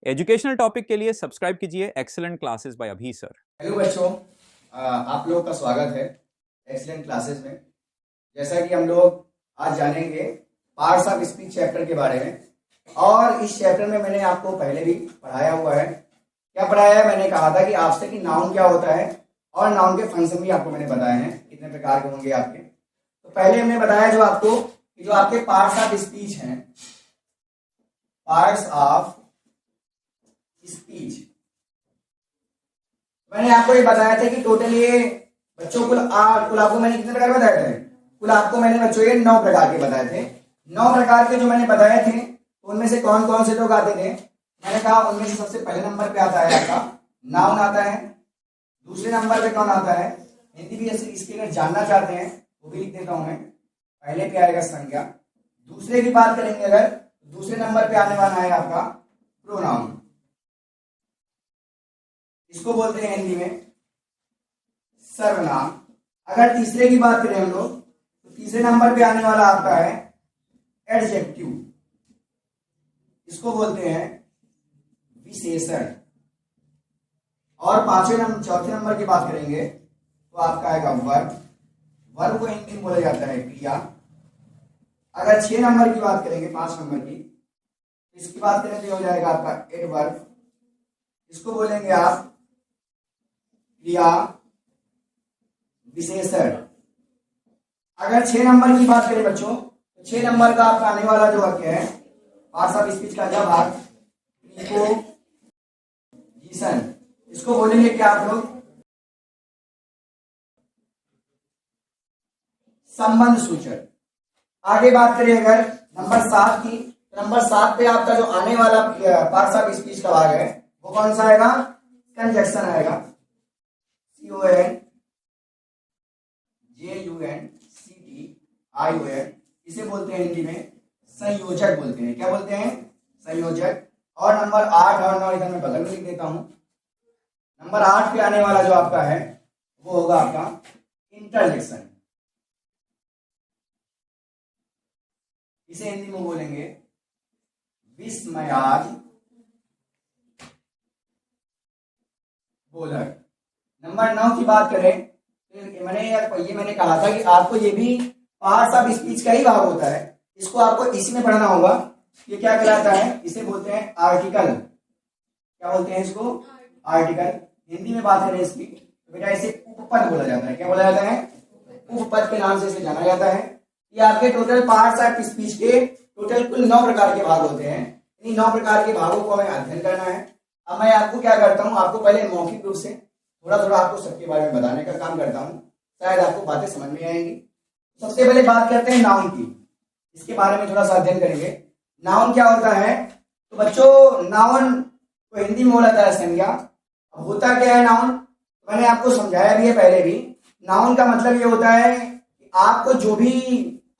Educational topic के लिए subscribe कीजिए एक्सीलेंट क्लासेस बाय अभी सर। हेलो बच्चों, आप लोगों का स्वागत है एक्सीलेंट क्लासेस में। जैसा कि हम लोग आज जानेंगे पार्ट्स ऑफ स्पीच चैप्टर के बारे में, और इस चैप्टर में मैंने आपको पहले भी पढ़ाया हुआ है। क्या पढ़ाया है? मैंने कहा था कि आपसे कि नाउन क्या होता है और नाउन के फंक्शन भी आपको मैंने बताए हैं, कितने प्रकार के होंगे आपके। तो पहले हमने बताया जो आपको कि जो आपके पार्ट्स ऑफ स्पीच हैं, पार्ट्स ऑफ स्पीच, मैंने आपको ये बताया था कि टोटल ये बच्चों कुल आपको मैंने कितने प्रकार बताए थे? कुल आपको मैंने बच्चों ये 9 प्रकार के बताए थे। 9 प्रकार के जो मैंने बताए थे उनमें से कौन कौन से लोग आते थे? मैंने कहा उनमें से सबसे पहले नंबर पे आता है आपका नाउन आता है। दूसरे नंबर पे कौन आता है? हिंदी भी इसके अगर जानना चाहते हैं वो भी लिख देता हूं मैं। पहले पे आएगा संज्ञा। दूसरे की बात करेंगे अगर, दूसरे नंबर पे आने वाला है आपका प्रोनाउन, इसको बोलते हैं हिंदी में सर्वनाम। अगर तीसरे की बात करें हम लोग तो तीसरे नंबर पे आने वाला आपका है एडजेक्टिव, इसको बोलते हैं विशेषण। और चौथे नंबर की बात करेंगे तो आपका आएगा वर्ब। वर्ब को हिंदी में बोला जाता है क्रिया। अगर 6 नंबर की बात करेंगे, 5 नंबर की, इसकी बात करें तो हो जाएगा आपका एडवर्ब, इसको बोलेंगे आप क्रिया विशेषण। अगर 6 नंबर की बात करें बच्चों तो 6 नंबर का आपका आने वाला जो वाक्य है पार्ट्स ऑफ स्पीच का जब भाग प्रीपोजिशन, इसको बोलेंगे क्या आप लोग? संबंध सूचक। आगे बात करें अगर नंबर 7 की, तो नंबर 7 पे आपका जो आने वाला पार्ट्स ऑफ स्पीच का भाग है वो कौन सा आएगा? कंजक्शन आएगा। CONJUNCTION, इसे बोलते हैं हिंदी में संयोजक बोलते हैं। क्या बोलते हैं? संयोजक। और नंबर 8 और 9 इधर मैं बगल में लिख देता हूं। नंबर 8 पे आने वाला जो आपका है वो होगा आपका इंटरजेक्शन, इसे हिंदी में बोलेंगे विस्मयाज बोधक। नंबर 9 की बात करें तो मैंने कहा था कि आपको ये भी पार्ट्स ऑफ स्पीच का ही भाग होता है, इसको आपको इसी में पढ़ना होगा। ये क्या कहलाता है? इसे बोलते हैं आर्टिकल। क्या बोलते हैं इसको? आर्टिकल। हिंदी में बात करें इसकी तो बेटा इसे उपपद बोला जाता है। क्या बोला जाता है? उपपद के नाम से इसे जाना जाता है। ये आपके टोटल पार्ट्स ऑफ स्पीच के टोटल कुल 9 प्रकार के भाग होते हैं। इन 9 प्रकार के भागों को हमें अध्ययन करना है। अब मैं आपको क्या करता हूं, आपको पहले मौखिक रूप से थोड़ा थोड़ा आपको सबके बारे में बताने का काम करता हूं, शायद आपको बातें समझ में आएंगी। सबसे पहले बात करते हैं नाउन की, इसके बारे में थोड़ा सा अध्ययन करेंगे। नाउन क्या होता है? तो बच्चों नाउन को हिंदी में बोला जाता है संज्ञा। अब होता क्या है नाउन? मैंने आपको समझाया भी है पहले भी। नाउन का मतलब ये होता है कि आपको जो भी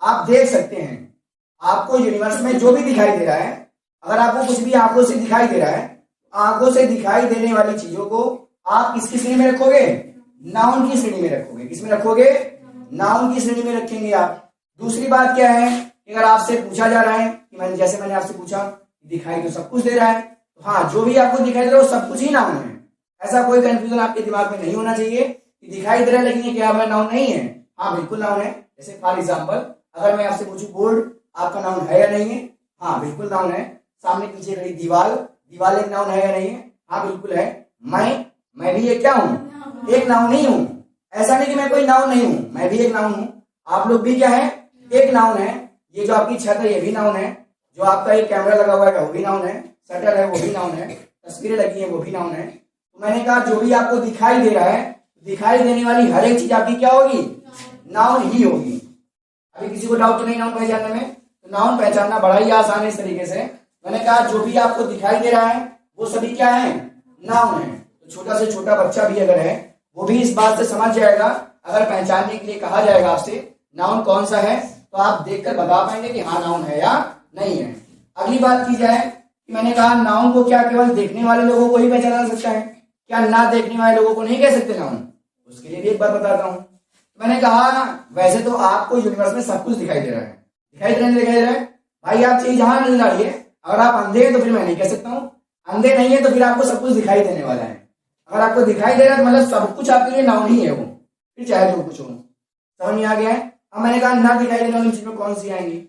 आप देख सकते हैं, आपको यूनिवर्स में जो भी दिखाई दे रहा है, अगर आपको कुछ भी आंखों से दिखाई दे रहा है, आंखों से दिखाई देने वाली चीजों को आप किसकी श्रेणी में रखोगे? नाउन की श्रेणी में रखोगे। किसमें रखोगे? नाउन की श्रेणी में रखेंगे आप। दूसरी बात क्या है कि अगर आपसे पूछा जा रहा है कि मैंने आपसे पूछा दिखाई तो सब कुछ दे रहा है, तो हाँ, जो भी आपको दिखाई दे रहा है वो सब कुछ ही नाउन है। ऐसा कोई कंफ्यूजन आपके दिमाग में नहीं होना चाहिए कि दिखाई दे रहा है लेकिन ये क्या है, नाउन नहीं है। हाँ बिल्कुल नाउन है। जैसे फॉर एग्जाम्पल अगर मैं आपसे पूछूं बोर्ड आपका नाउन है या नहीं है? हाँ बिल्कुल नाउन है। सामने पीछे खड़ी दीवाल एक नाउन है या नहीं है? हाँ बिल्कुल है। मैं भी एक क्या हूँ? एक नाउन नहीं हूँ। ऐसा नहीं कि मैं कोई नाउन नहीं हूँ, मैं भी एक नाउन हूँ। आप लोग भी क्या है? एक नाउन है। ये जो आपकी छत है ये भी नाउन है। जो आपका एक कैमरा लगा हुआ है वो भी नाउन है। शटर है वो भी नाउन है। तस्वीरें लगी है वो भी नाउन है। तो मैंने कहा जो भी आपको दिखाई दे रहा है, दिखाई देने वाली हर एक चीज आपकी क्या होगी? नाउन ही होगी। अभी किसी को डाउट तो नहीं नाउन पहचानने में? तो नाउन पहचानना बड़ा ही आसान है इस तरीके से। मैंने कहा जो भी आपको दिखाई दे रहा है वो सभी क्या है? नाउन है। तो छोटा से छोटा बच्चा भी अगर है वो भी इस बात से समझ जाएगा। अगर पहचानने के लिए कहा जाएगा आपसे नाउन कौन सा है तो आप देखकर बता पाएंगे कि हाँ नाउन है या नहीं है। अगली बात की जाए कि मैंने कहा नाउन को क्या केवल देखने वाले लोगों को ही पहचाना जा सकता है? क्या ना देखने वाले लोगों को नहीं कह सकते नाउन? उसके लिए भी एक बात बताता हूं। मैंने कहा वैसे तो आपको यूनिवर्स में सब कुछ दिखाई दे रहा है, दिखाई दे रहा है भाई। आप चीज जहां नजर आ रही है, अगर आप अंधे हैं तो फिर मैं नहीं कह सकता हूँ अंधे नहीं है तो फिर आपको सब कुछ दिखाई देने वाला है। अगर आपको दिखाई दे रहा है तो मतलब सब कुछ आपके लिए नाउन ही है वो, फिर चाहे जो कुछ हो। समझ में आ गया है? अब मैंने कहा ना दिखाई देने वाली चीज में कौन सी आएंगी,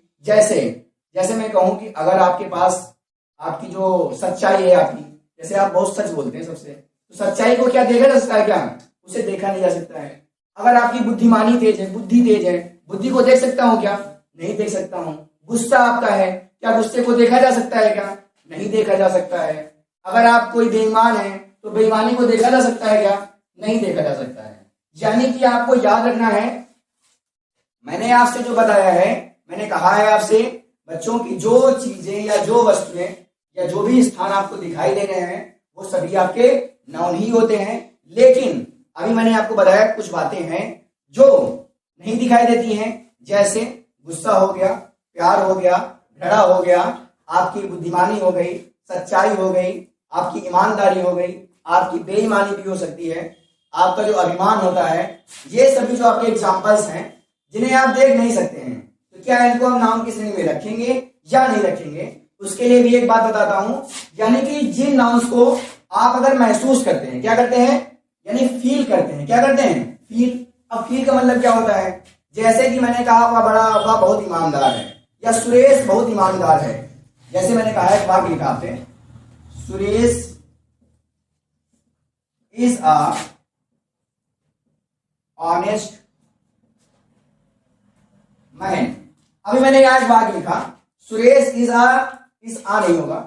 जैसे मैं कहूं कि अगर आपके पास आपकी जो सच्चाई है आपकी, जैसे आप बहुत सच बोलते हैं सबसे, तो सच्चाई को क्या देखा जा सकता है? क्या उसे देखा नहीं जा सकता है। अगर आपकी बुद्धिमानी तेज है, बुद्धि तेज है, बुद्धि को देख सकता हूं क्या? नहीं देख सकता हूं। गुस्सा आपका है, क्या गुस्से को देखा जा सकता है क्या? नहीं देखा जा सकता है। अगर आप कोई बेईमान है तो बेईमानी को देखा जा सकता है क्या? नहीं देखा जा सकता है। यानी कि आपको याद रखना है, मैंने आपसे जो बताया है, मैंने कहा है आपसे बच्चों की जो चीजें या जो वस्तुएं या जो भी स्थान आपको दिखाई दे रहे हैं वो सभी आपके नाउन ही होते हैं। लेकिन अभी मैंने आपको बताया कुछ बातें हैं जो नहीं दिखाई देती हैं, जैसे गुस्सा हो गया, प्यार हो गया, घृणा हो गया, आपकी बुद्धिमानी हो गई, सच्चाई हो गई, आपकी ईमानदारी हो गई, आपकी बेईमानी भी हो सकती है, आपका जो अभिमान होता है। ये सभी जो आपके एग्जाम्पल्स हैं जिन्हें आप देख नहीं सकते हैं, तो क्या इनको हम नाउन की श्रेणी में रखेंगे या नहीं रखेंगे? उसके लिए भी एक बात बताता हूं, यानी कि जिन नाउन्स को आप अगर महसूस करते हैं, क्या करते हैं? यानी फील करते हैं। क्या करते हैं? फील। अब फील का मतलब क्या होता है? जैसे कि मैंने कहा वह बहुत ईमानदार है, या सुरेश बहुत ईमानदार है। जैसे मैंने कहा एक वाक्य लिखा आपने, Suresh is a honest man. अभी मैंने यहां एक वाक्य लिखा, सुरेश इज आ नहीं होगा,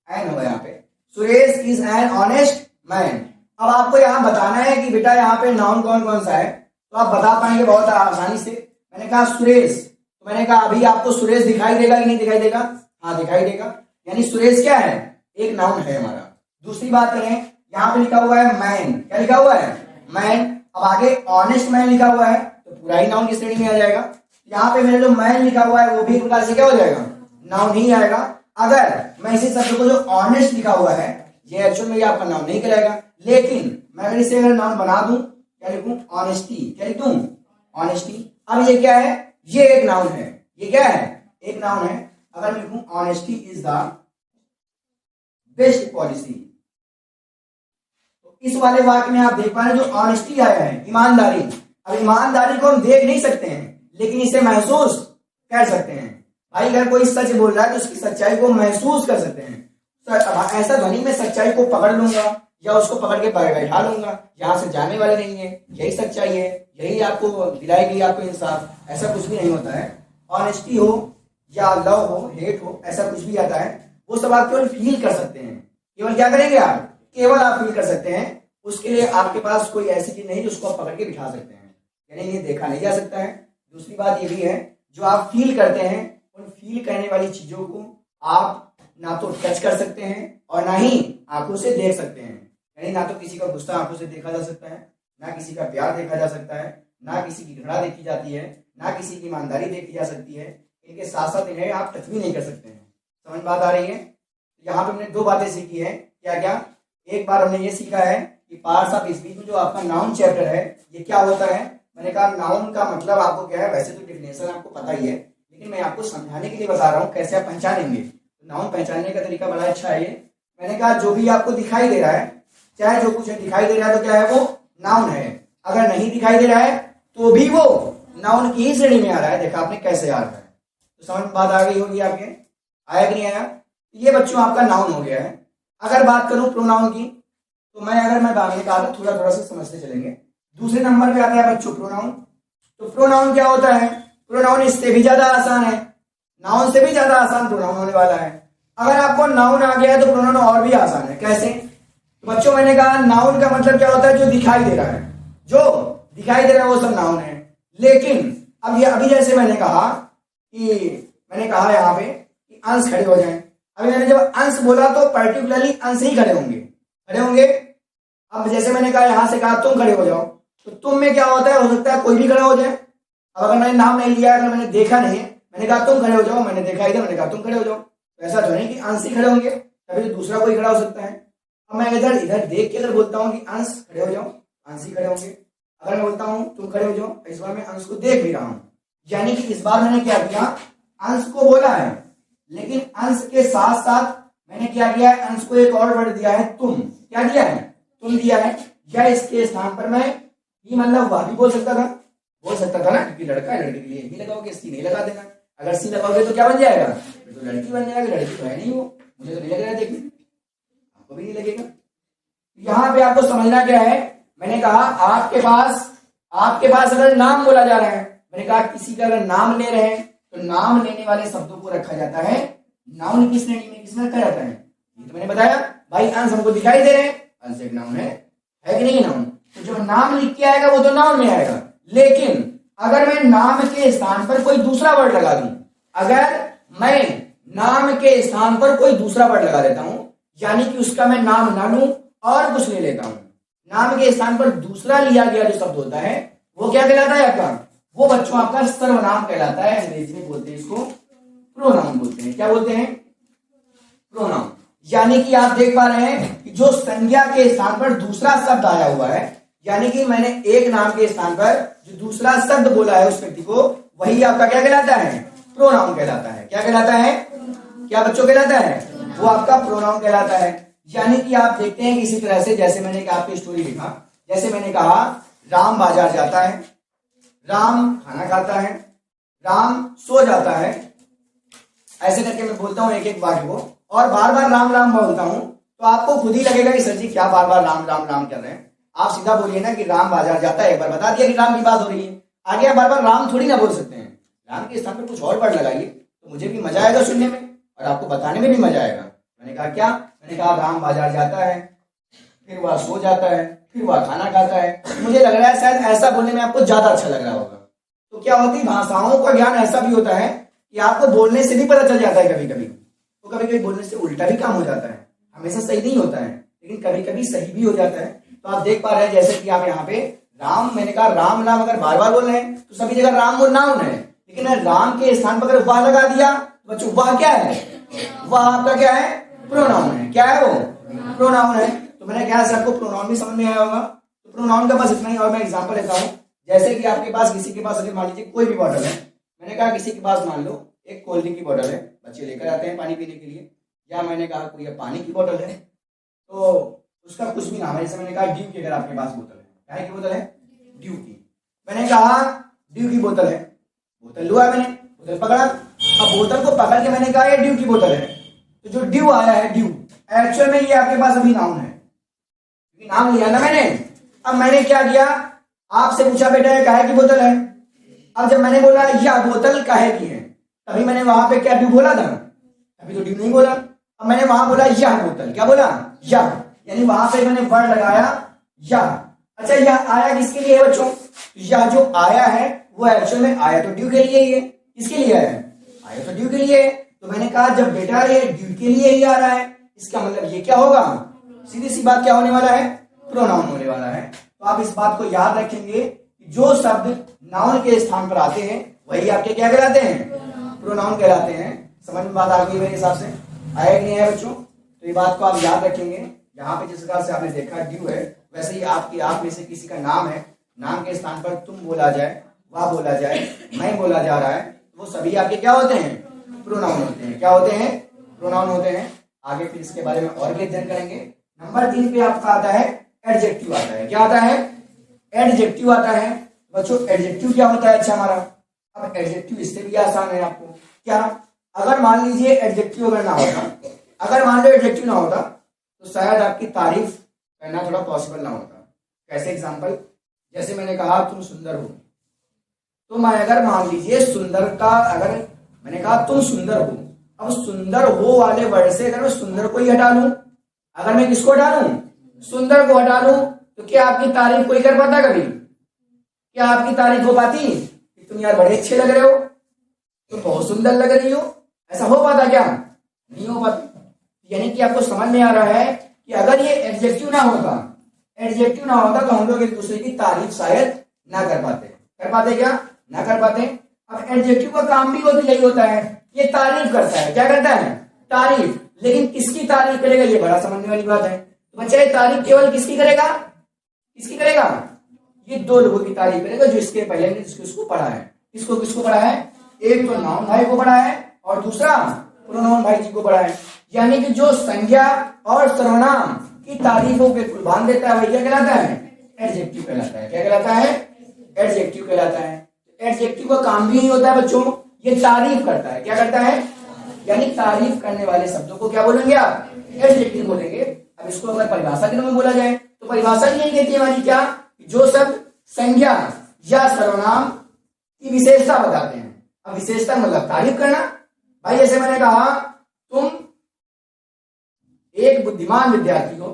एन होगा यहाँ पे, Suresh is an honest man. अब आपको यहां बताना है कि बेटा यहाँ पे नाउन कौन कौन सा है, तो आप बता पाएंगे बहुत आसानी से। मैंने कहा सुरेश, तो मैंने कहा अभी आपको सुरेश दिखाई देगा कि नहीं दिखाई देगा? हाँ दिखाई देगा, यानी सुरेश क्या है? एक नाउन है हमारा। दूसरी बात करें, यहाँ पे लिखा हुआ है मैन। क्या लिखा हुआ है? मैन। अब आगे ऑनेस्ट मैन लिखा हुआ है तो पूरा ही नाउन की श्रेणी में आ जाएगा। यहाँ पे मैंने जो मैन लिखा हुआ है वो भी एक प्रकार से क्या हो जाएगा? नाउन ही आएगा। अगर मैं इसी शब्द को जो ऑनेस्ट लिखा हुआ है ये एक्चुअल में ये आपका नाउन नहीं कराएगा, लेकिन मैं अगर इसे अगर नाउन बना दूं, क्या लिखूं? ऑनेस्टी। क्या लिखूं? ऑनेस्टी। अब ये क्या है? ये एक नाउन है। ये क्या है? एक नाउन है। अगर मैं लिखूं honesty is the best policy, तो इस वाले वाक्य में आप देख पा रहे हैं जो ऑनेस्टी आया है, ईमानदारी। अब ईमानदारी को हम देख नहीं सकते हैं लेकिन इसे महसूस कर सकते हैं। भाई अगर कोई सच बोल रहा है तो उसकी सच्चाई को महसूस कर सकते हैं। ऐसा ध्वनि में सच्चाई को पकड़ लूंगा या उसको पकड़ के बैठा लूंगा, यहां से जाने वाले नहीं है, यही सच्चाई है, यही आपको दिलाएगी आपको इंसाफ। ऐसा कुछ भी नहीं होता है। ऑनेस्टी हो या लव हो, हेट हो, ऐसा कुछ भी आता है, वो सब आप केवल फील कर सकते हैं। केवल क्या करेंगे आप? केवल आप फील कर सकते हैं। उसके लिए आपके पास कोई ऐसी चीज नहीं जिसको आप पकड़ के बिठा सकते हैं, यानी ये देखा नहीं जा सकता है। दूसरी बात ये भी है, जो आप फील करते हैं उन फील करने वाली चीजों को आप ना तो टच कर सकते हैं और ना ही आंखों से देख सकते हैं। यानी ना तो किसी का गुस्सा आंखों से देखा जा सकता है, ना किसी का प्यार देखा जा सकता है, ना किसी की घृणा देखी जाती है, ना किसी की ईमानदारी देखी जा सकती है। इनके साथ साथ इन्हें आप टच भी नहीं कर सकते हैं। समझ बात आ रही है? यहाँ पे हमने दो बातें सीखी है। क्या क्या? एक बार हमने ये सीखा है कि पार्ट्स ऑफ स्पीच में जो आपका नाउन चैप्टर है ये क्या होता है। मैंने कहा नाउन का मतलब आपको क्या है, वैसे तो डिफिनेशन आपको पता ही है, लेकिन मैं आपको समझाने के लिए बता रहा हूँ कैसे आप पहचानेंगे। तो नाउन पहचानने का तरीका बड़ा अच्छा है ये। मैंने कहा जो भी आपको दिखाई दे रहा है, चाहे जो कुछ दिखाई दे रहा है तो क्या है वो नाउन है। अगर नहीं दिखाई दे रहा है तो भी वो नाउन की ही श्रेणी में आ रहा है। देखा आपने कैसे आ रहा है, तो समझ बात आ गई होगी आपके, आया कि नहीं आया? ये बच्चों आपका नाउन हो गया है। अगर बात करूं प्रोनाउन की, तो मैं बागने का थोड़ा थोड़ा सा समझते चलेंगे। दूसरे नंबर पे आता है बच्चों प्रोनाउन। तो प्रोनाउन क्या होता है? प्रोनाउन इससे भी ज्यादा आसान है, नाउन से भी ज्यादा आसान प्रोनाउन होने वाला है। अगर आपको नाउन आ गया है तो प्रोनाउन और भी आसान है। कैसे? तो बच्चों मैंने कहा नाउन का मतलब क्या होता है? जो दिखाई दे रहा है, जो दिखाई दे रहा है वो सब नाउन है। लेकिन अब ये अभी जैसे मैंने कहा यहाँ पे कि अंश खड़े हो जाएं। अभी मैंने जब अंश बोला तो पर्टिकुलरली अंश ही खड़े होंगे। अब जैसे मैंने कहा यहां से कहा तुम खड़े हो जाओ, तो तुम में क्या होता है? हो सकता है कोई भी खड़ा हो जाए। अब अगर मैंने नाम नहीं लिया, अगर मैंने देखा नहीं है, मैंने कहा तुम खड़े हो जाओ, मैंने देखा इधर, मैंने कहा तुम खड़े हो जाओ, तो ऐसा तो नहीं कि अंश ही खड़े होंगे, तभी तो दूसरा कोई खड़ा हो सकता है। अब मैं इधर देख के अगर बोलता हूँ कि अंश खड़े हो जाओ, अंश ही खड़े होंगे। अगर मैं बोलता हूँ तुम खड़े हो जाओ, इस बार मैं अंश को देख भी रहा हूँ, यानी कि इस बार मैंने क्या किया? अंश को बोला है, लेकिन अंश के साथ साथ मैंने क्या किया है, अंश को एक और वर्ड दिया है तुम। क्या दिया है? तुम दिया है। या इसके स्थान पर मैं ही मतलब वह भी बोल सकता था ना, क्योंकि लड़का है, लड़के के लिए ही लगाओगे, सी नहीं लगा देना। अगर सी लगाओगे तो क्या बन जाएगा? तो लड़की बन जाएगा। लड़की तो है नहीं वो, मुझे तो नहीं लग रहा है देखने, आपको भी नहीं लगेगा। यहाँ पे आपको समझना क्या है, मैंने कहा आपके पास अगर नाम बोला जा रहा है, मैंने कहा किसी का अगर नाम ले रहे हैं तो नाम लेने वाले शब्दों को रखा जाता है नाउन की श्रेणी में। किसमें रखा जाता है? ये तो मैंने बताया भाई, अंश हमको दिखाई दे रहे हैं, अंश एक नाउन है कि नहीं नाउन? तो जब नाम लिख के आएगा वो तो नाउन में आएगा। लेकिन अगर मैं नाम के स्थान पर कोई दूसरा वर्ड लगा दूं, अगर मैं नाम के स्थान पर कोई दूसरा वर्ड लगा देता हूं, यानी कि उसका मैं नाम ना लूं और कुछ ले लेता हूं, नाम के स्थान पर दूसरा लिया गया जो शब्द होता है वो क्या कहलाता है आपका? वो बच्चों आपका सर्वनाम कहलाता है। अंग्रेजी में बोलते हैं इसको प्रोनाउन बोलते हैं। क्या बोलते हैं? प्रोनाउन। यानी कि आप देख पा रहे हैं कि जो संज्ञा के स्थान पर दूसरा शब्द आया हुआ है, यानी कि मैंने एक नाम के स्थान पर जो दूसरा शब्द बोला है उस व्यक्ति को, वही आपका क्या कहलाता है? प्रोनाउन कहलाता है। क्या कहलाता है? क्या बच्चों कहलाता है? वो आपका प्रोनाउन कहलाता है। यानी कि आप देखते हैं इसी तरह से, जैसे मैंने आपकी स्टोरी लिखा, जैसे मैंने कहा राम बाजार जाता है, राम खाना खाता है, राम सो जाता है, ऐसे करके मैं बोलता हूं एक एक वाक्य को और बार बार राम राम बोलता हूं, तो आपको खुद ही लगेगा कि सर जी क्या बार बार राम राम राम कर रहे हैं। आप सीधा बोलिए ना कि राम बाजार जाता है, एक बार बता दिया कि राम की बात हो रही है। आगे आप बार बार राम थोड़ी ना बोल सकते हैं, राम के स्थान पर कुछ और वर्ड लगाइए, तो मुझे भी मजा आएगा सुनने में और आपको बताने में भी मजा आएगा। मैंने कहा क्या? मैंने कहा राम बाजार जाता है, फिर वह सो जाता है, फिर वह खाना खाता है। मुझे लग रहा है शायद ऐसा बोलने में आपको ज्यादा अच्छा लग रहा होगा। तो क्या होती है, भाषाओं का ज्ञान ऐसा भी होता है कि आपको बोलने से भी पता चल जाता है कभी कभी, तो कभी कभी बोलने से उल्टा भी काम हो जाता है। हमेशा सही नहीं होता है, लेकिन कभी कभी सही भी हो जाता है। तो आप देख पा रहे हैं जैसे कि आप यहाँ पे राम, मैंने कहा राम नाम अगर बार बार बोल रहे हैं तो सभी जगह राम वो नाउन है, लेकिन राम के स्थान पर अगर वाह लगा दिया तो बच्चों वाह क्या है? वाह आपका क्या है? प्रोनाउन है। क्या है वो? प्रोनाउन है। तो मैंने क्या से आपको प्रोनाउन भी समझ में आया होगा। तो प्रोनाउन का बस इतना ही। और मैं एग्जांपल लेता हूँ, जैसे कि आपके पास किसी के पास अगर मान लीजिए कोई भी बॉटल है, मैंने कहा किसी के पास मान लो एक कोल्ड ड्रिंक की बोतल है, बच्चे लेकर आते हैं पानी पीने के लिए, या मैंने कहा कोई पानी की बोतल है, तो उसका कुछ भी नाम है। जैसे मैंने कहा ड्यू की, अगर आपके पास बोतल है, क्या की बोतल है? ड्यू की। मैंने कहा ड्यू की बोतल है, बोतल लुआ मैंने, बोतल पकड़ा, अब बोतल को पकड़ के मैंने कहा ये ड्यू की बोतल है, तो जो ड्यू आया है, ड्यू एक्चुअल में ये आपके पास अभी नाउन है, क्योंकि नाम लिया ना मैंने। अब मैंने क्या किया, आपसे पूछा बेटा ये काहे की बोतल है। अब जब मैंने बोला यह बोतल काहे की है, तभी मैंने वहां पे क्या ड्यू बोला था? अभी तो ड्यू नहीं बोला। अब मैंने वहां बोला यह बोतल, क्या बोला? यह, यानी वहां पे मैंने वर्ड लगाया यह। अच्छा यह आया किसके लिए है बच्चों? यह जो आया है वो एक्चुअल में आया तो ड्यू के लिए ही है। किसके लिए आया? आया तो ड्यू के लिए है। तो मैंने कहा जब बेटा ये ड्यू के लिए ही आ रहा है, इसका मतलब ये क्या होगा? सीधी सी बात क्या होने वाला है? प्रोनाउन होने वाला है। तो आप इस बात को याद रखेंगे कि जो शब्द नाउन के स्थान पर आते हैं वही आपके क्या कहलाते हैं? प्रोनाउन कहलाते हैं। समझ में बात आ गई मेरे हिसाब से? आया कि नहीं है बच्चों? तो ये बात को आप याद रखेंगे। यहाँ पे जिस प्रकार से आपने देखा ड्यू है, वैसे ही आपकी आप में से किसी का नाम है, नाम के स्थान पर तुम बोला जाए, वह बोला जाए, मैं बोला जा रहा है, तो वो सभी आपके क्या होते हैं? प्रोनाउन होते हैं। क्या होते हैं? प्रोनाउन होते हैं। आगे फिर इसके बारे में और भी अध्ययन करेंगे। नंबर 3 पे आपका आता है एडजेक्टिव आता है। क्या आता है? एडजेक्टिव आता है। बच्चों एडजेक्टिव क्या होता है? अच्छा हमारा अब एडजेक्टिव इससे भी आसान है आपको। क्या? अगर मान लीजिए एडजेक्टिव अगर ना होता, अगर मान लो एडजेक्टिव ना होता तो शायद आपकी तारीफ करना थोड़ा पॉसिबल ना होता। कैसे? एग्जांपल, जैसे मैंने कहा तुम सुंदर हो, तो मैं अगर मान लीजिए सुंदर का, अगर मैंने कहा तुम सुंदर हो, अब सुंदर हो वाले वर्ड से अगर मैं सुंदर को ही हटा लूं, अगर मैं किसको हटा लूं? सुंदर को हटा लूं, तो क्या आपकी तारीफ कोई कर पाता कभी? क्या आपकी तारीफ हो पाती कि तुम यार बड़े अच्छे लग रहे हो, तुम बहुत सुंदर लग रही हो? ऐसा हो पाता क्या? नहीं हो पाता। यानी कि आपको समझ में आ रहा है कि अगर ये एडजेक्टिव ना होता, एडजेक्टिव ना होता तो हम लोग एक दूसरे की तारीफ शायद ना कर पाते। कर पाते क्या? ना कर पाते। अब एडजेक्टिव का काम भी होता यही होता है, ये तारीफ करता है। क्या करता है? तारीफ। लेकिन किसकी तारीफ करेगा, ये बड़ा समझने वाली बात है। तो बच्चा ये तारीफ केवल किसकी करेगा? किसकी करेगा? ये दो लोगों की तारीफ करेगा, जो इसके पहले ने जिसको पढ़ा है। किसको पढ़ा है? एक तो नाउन भाई को पढ़ा है और दूसरा प्रोनाउन भाई जी को पढ़ा है। यानी कि जो संज्ञा और सर्वनाम की तारीफों पे कुल बांध देता है वही क्या कहलाता है? एडजेक्टिव कहलाता है। क्या कहलाता है? एडजेक्टिव कहलाता है। एडजेक्टिव का काम भी नहीं होता है बच्चों, ये तारीफ करता है। क्या करता है? यानी तारीफ करने वाले शब्दों को क्या बोलेंगे आप? एडजेक्टिव बोलेंगे। अब इसको अगर परिभाषा के रूप में बोला जाए तो परिभाषा यही कहती है हमारी क्या, जो शब्द संज्ञा या सर्वनाम की विशेषता बताते हैं। अब विशेषता मतलब तारीफ करना। भाई जैसे मैंने कहा तुम एक बुद्धिमान विद्यार्थी हो,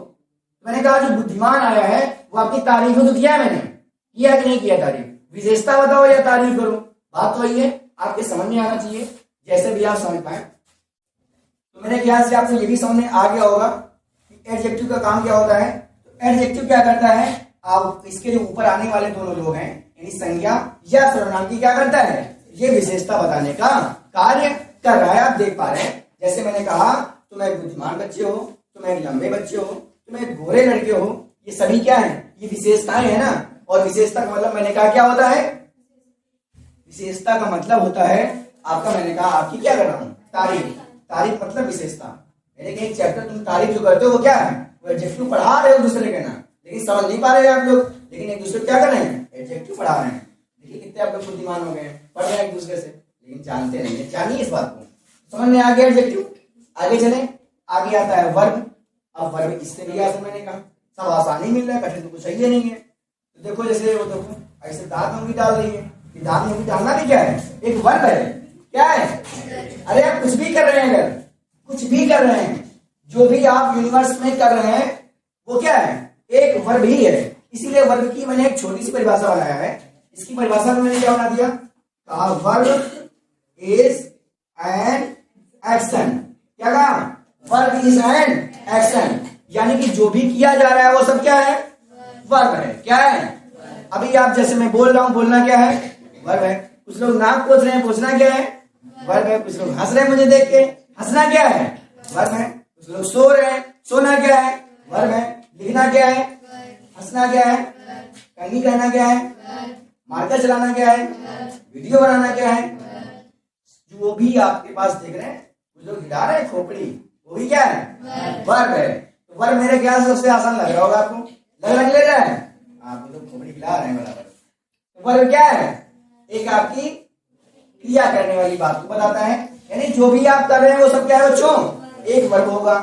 मैंने कहा जो बुद्धिमान आया है वो आपकी तारीफ तो किया है, मैंने किया कि नहीं किया तारीफ? विशेषता बताओ या तारीफ करो? बात तो वही है, आपके समझ में आना चाहिए, जैसे भी आप समझ पाए। तो मेरे ख्याल से आपको ये भी समझ में आ गया होगा कि एडजेक्टिव का काम क्या होता है। तो एडजेक्टिव क्या करता है, आप इसके जो ऊपर आने वाले दोनों लोग हैं यानी संज्ञा या सर्वनाम की क्या करता है, ये विशेषता बताने का कार्य कर रहा है। आप देख पा रहे हैं, जैसे मैंने कहा तुम एक बुद्धिमान बच्चे हो, तुम एक लंबे बच्चे हो, तुम एक गोरे लड़के हो, ये सभी क्या है, ये विशेषताएं है ना। और विशेषता का मतलब मैंने कहा क्या होता है, विशेषता का मतलब होता है आपका, मैंने कहा आपकी क्या कर रहा हूं, तारीफ। तारीफ मतलब विशेषता। यानी कि एक चैप्टर तुम तारीफ जो करते हो वो क्या है, वो एडजेक्टिव पढ़ा रहे हो दूसरे के ना, लेकिन समझ नहीं पा रहे आप लोग, लेकिन एक दूसरे को क्या कर रहे हैं, एडजेक्टिव पढ़ा रहे हैं। देखिए कितने आप लोग बुद्धिमान हो गए, पढ़ रहे हैं एक दूसरे से, लेकिन जानते नहीं है। जानिए इस बात को, समझ में आ गया एडजेक्टिव। आगे चले, आगे आता है वर्ब। अब वर्ब इससे भी आसान, मैंने कहा सब आसानी मिल रहा है, कठिन तो कुछ सही नहीं है। तो देखो जैसे वो देखो ऐसे दांत में भी डाल रही है, दांत में भी डालना भी क्या है, एक वर्ब है। क्या है? अरे आप कुछ भी कर रहे हैं, अगर कुछ भी कर रहे हैं, जो भी आप यूनिवर्स में कर रहे हैं वो क्या है, एक वर्ब ही है। इसीलिए वर्ब की मैंने एक छोटी सी परिभाषा बनाया है। इसकी परिभाषा में मैंने क्या बना दिया, कहा वर्ब इज एन एक्शन। क्या कहा, वर्ब इज एन एक्शन, यानी कि जो भी किया जा रहा है वो सब क्या है, वर्ब है। क्या है, अभी आप जैसे मैं बोल रहा हूं, बोलना क्या है, वर्ब है। कुछ लोग नाक पोछ रहे हैं, पोछना क्या है, वर्ब है। कुछ लोग हंस रहे हैं मुझे देख के, हंसना क्या है, वर्ब है। कुछ लोग सो रहे हैं, सोना क्या है, वर्ब है। लिखना क्या है, हंसना क्या है, कंघी करना क्या है, मार्कर चलाना क्या है, वीडियो बनाना क्या है। जो भी आपके पास देख रहे हैं, कुछ लोग हिला रहे हैं खोपड़ी, वो भी क्या है, वर्ब है। तो वर्ब मेरे ख्याल से सबसे आसान लग रहा होगा आपको, लग रहा है, आप तो खोपड़ी हिला रहे हैं बराबर। तो वर्ब क्या है, एक आपकी क्रिया करने वाली बात को बताता है, यानी जो भी आप कर रहे हैं वो सब क्या है बच्चों, एक वर्ब होगा।